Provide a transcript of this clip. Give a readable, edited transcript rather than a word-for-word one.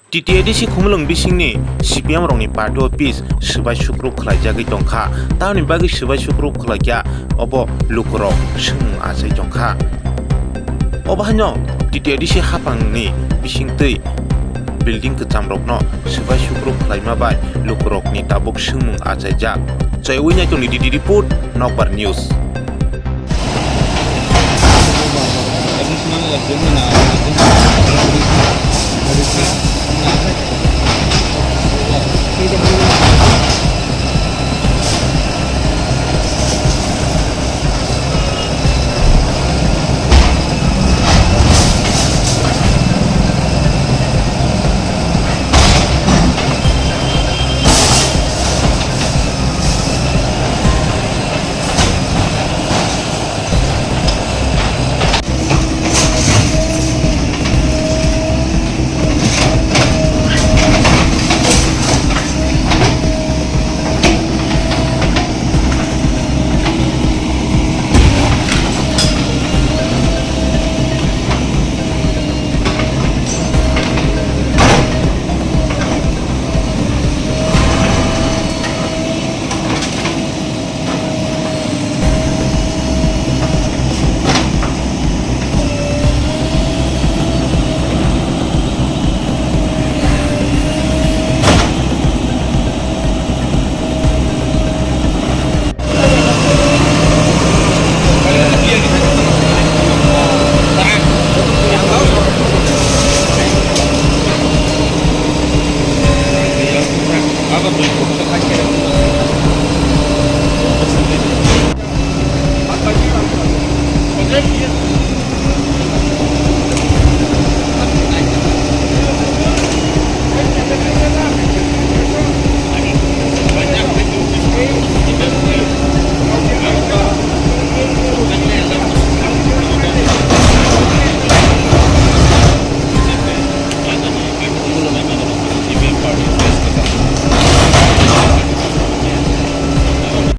TTADC khumlung bisingni CPM rongni party office sibai sukruk khlaijagui tongkha tamni bagui sibai sukruk khlaikya obo lukurok sung achai tongkha obo haino TTADC hapangni bisingtui building kecamrokno sibai sukruk khlaima bai lukurokni tabuk sungmung achaijak chaiwi nai tongni DD report Nokbar news. Additional